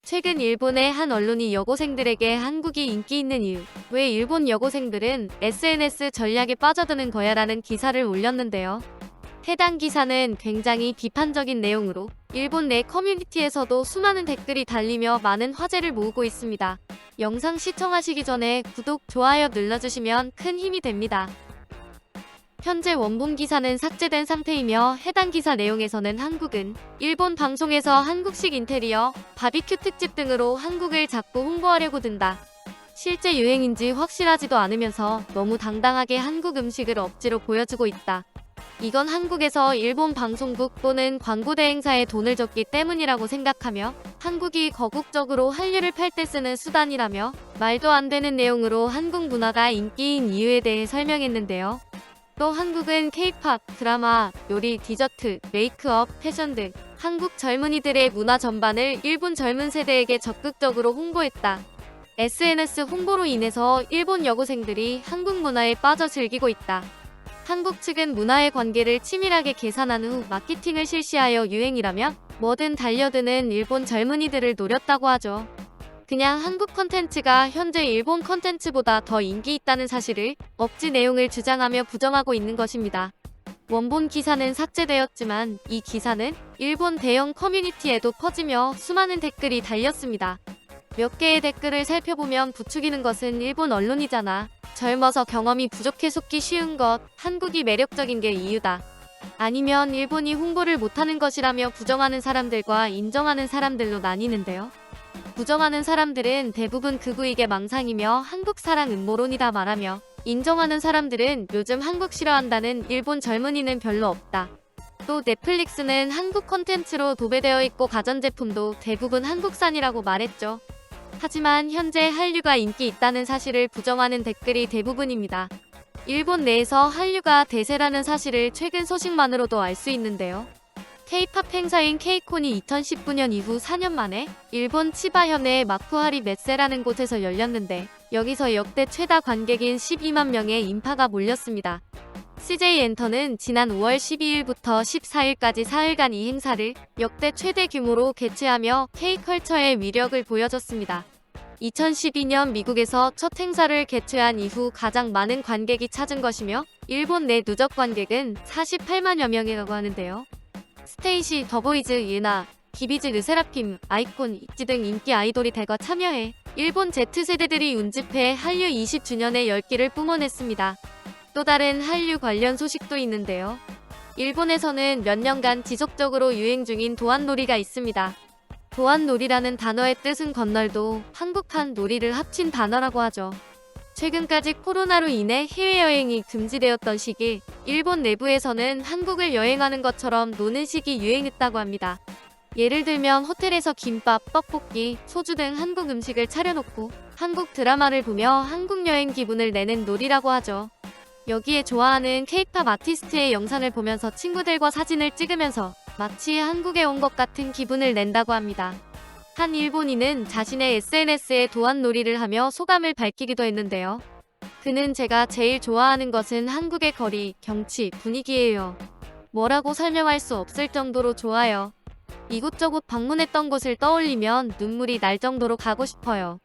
최근 일본의 한 언론이 여고생들에게 한국이 인기 있는 이유, 왜 일본 여고생들은 SNS 전략에 빠져드는 거야 라는 기사를 올렸는데요. 해당 기사는 굉장히 비판적인 내용으로 일본 내 커뮤니티에서도 수많은 댓글이 달리며 많은 화제를 모으고 있습니다. 영상 시청하시기 전에 구독, 좋아요 눌러주시면 큰 힘이 됩니다. 현재 원본 기사는 삭제된 상태이며 해당 기사 내용에서는 한국은 일본 방송에서 한국식 인테리어, 바비큐 특집 등으로 한국을 자꾸 홍보하려고 든다. 실제 유행인지 확실하지도 않으면서 너무 당당하게 한국 음식을 억지로 보여주고 있다. 이건 한국에서 일본 방송국 또는 광고 대행사에 돈을 줬기 때문이라고 생각하며 한국이 거국적으로 한류를 팔 때 쓰는 수단이라며 말도 안 되는 내용으로 한국 문화가 인기인 이유에 대해 설명했는데요. 또 한국은 K-팝, 드라마, 요리, 디저트, 메이크업, 패션 등 한국 젊은이들의 문화 전반을 일본 젊은 세대에게 적극적으로 홍보했다. SNS 홍보로 인해서 일본 여고생들이 한국 문화에 빠져 즐기고 있다. 한국 측은 문화의 관계를 치밀하게 계산한 후 마케팅을 실시하여 유행이라면 뭐든 달려드는 일본 젊은이들을 노렸다고 하죠. 그냥 한국 컨텐츠가 현재 일본 컨텐츠보다 더 인기 있다는 사실을 억지 내용을 주장하며 부정하고 있는 것입니다. 원본 기사는 삭제되었지만 이 기사는 일본 대형 커뮤니티에도 퍼지며 수많은 댓글이 달렸습니다. 몇 개의 댓글을 살펴보면 부추기는 것은 일본 언론이잖아. 젊어서 경험이 부족해 속기 쉬운 것, 한국이 매력적인 게 이유다. 아니면 일본이 홍보를 못하는 것이라며 부정하는 사람들과 인정하는 사람들로 나뉘는데요. 부정하는 사람들은 대부분 극우이게 망상이며 한국 사랑 음모론이다 말하며 인정하는 사람들은 요즘 한국 싫어한다는 일본 젊은이는 별로 없다. 또 넷플릭스는 한국 콘텐츠로 도배되어 있고 가전제품도 대부분 한국산이라고 말했죠. 하지만 현재 한류가 인기 있다는 사실을 부정하는 댓글이 대부분입니다. 일본 내에서 한류가 대세라는 사실을 최근 소식만으로도 알 수 있는데요. K-팝 행사인 K-콘이 2019년 이후 4년 만에 일본 치바현의 마쿠하리 메세라는 곳에서 열렸는데 여기서 역대 최다 관객인 12만 명의 인파가 몰렸습니다. CJ엔터는 지난 5월 12일부터 14일까지 4일간 이 행사를 역대 최대 규모로 개최하며 K-컬처의 위력을 보여줬습니다. 2012년 미국에서 첫 행사를 개최한 이후 가장 많은 관객이 찾은 것이며 일본 내 누적 관객은 48만여 명이라고 하는데요. 스테이시, 더보이즈, 예나, 비비즈, 르세라핌, 아이콘, 있지 등 인기 아이돌이 대거 참여해 일본 Z세대들이 운집해 한류 20주년의 열기를 뿜어냈습니다. 또 다른 한류 관련 소식도 있는데요. 일본에서는 몇 년간 지속적으로 유행 중인 도안놀이가 있습니다. 도안놀이라는 단어의 뜻은 건널도 한국판 놀이를 합친 단어라고 하죠. 최근까지 코로나로 인해 해외여행이 금지되었던 시기, 일본 내부에서는 한국을 여행하는 것처럼 노는 식이 유행했다고 합니다. 예를 들면 호텔에서 김밥, 떡볶이, 소주 등 한국 음식을 차려놓고 한국 드라마를 보며 한국 여행 기분을 내는 놀이라고 하죠. 여기에 좋아하는 K-팝 아티스트의 영상을 보면서 친구들과 사진을 찍으면서 마치 한국에 온 것 같은 기분을 낸다고 합니다. 한 일본인은 자신의 SNS에 도안놀이를 하며 소감을 밝히기도 했는데요. 그는 제가 제일 좋아하는 것은 한국의 거리, 경치, 분위기예요. 뭐라고 설명할 수 없을 정도로 좋아요. 이곳저곳 방문했던 곳을 떠올리면 눈물이 날 정도로 가고 싶어요.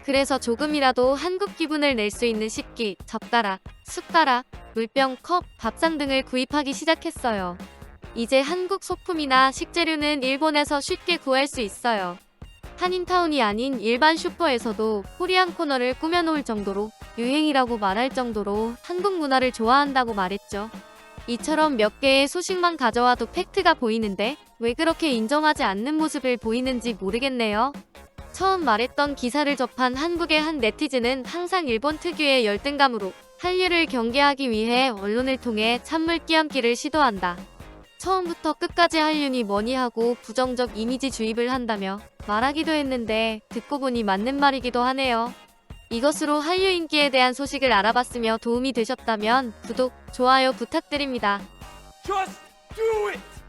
그래서 조금이라도 한국 기분을 낼 수 있는 식기, 젓가락, 숟가락, 물병, 컵, 밥상 등을 구입하기 시작했어요. 이제 한국 소품이나 식재료는 일본에서 쉽게 구할 수 있어요. 한인타운이 아닌 일반 슈퍼에서도 코리안 코너를 꾸며놓을 정도로 유행이라고 말할 정도로 한국 문화를 좋아한다고 말했죠. 이처럼 몇 개의 소식만 가져와도 팩트가 보이는데 왜 그렇게 인정하지 않는 모습을 보이는지 모르겠네요. 처음 말했던 기사를 접한 한국의 한 네티즌은 항상 일본 특유의 열등감으로 한류를 경계하기 위해 언론을 통해 찬물 끼얹기를 시도한다. 처음부터 끝까지 한류니 뭐니 하고 부정적 이미지 주입을 한다며 말하기도 했는데 듣고 보니 맞는 말이기도 하네요. 이것으로 한류 인기에 대한 소식을 알아봤으며 도움이 되셨다면 구독, 좋아요 부탁드립니다. Just do it!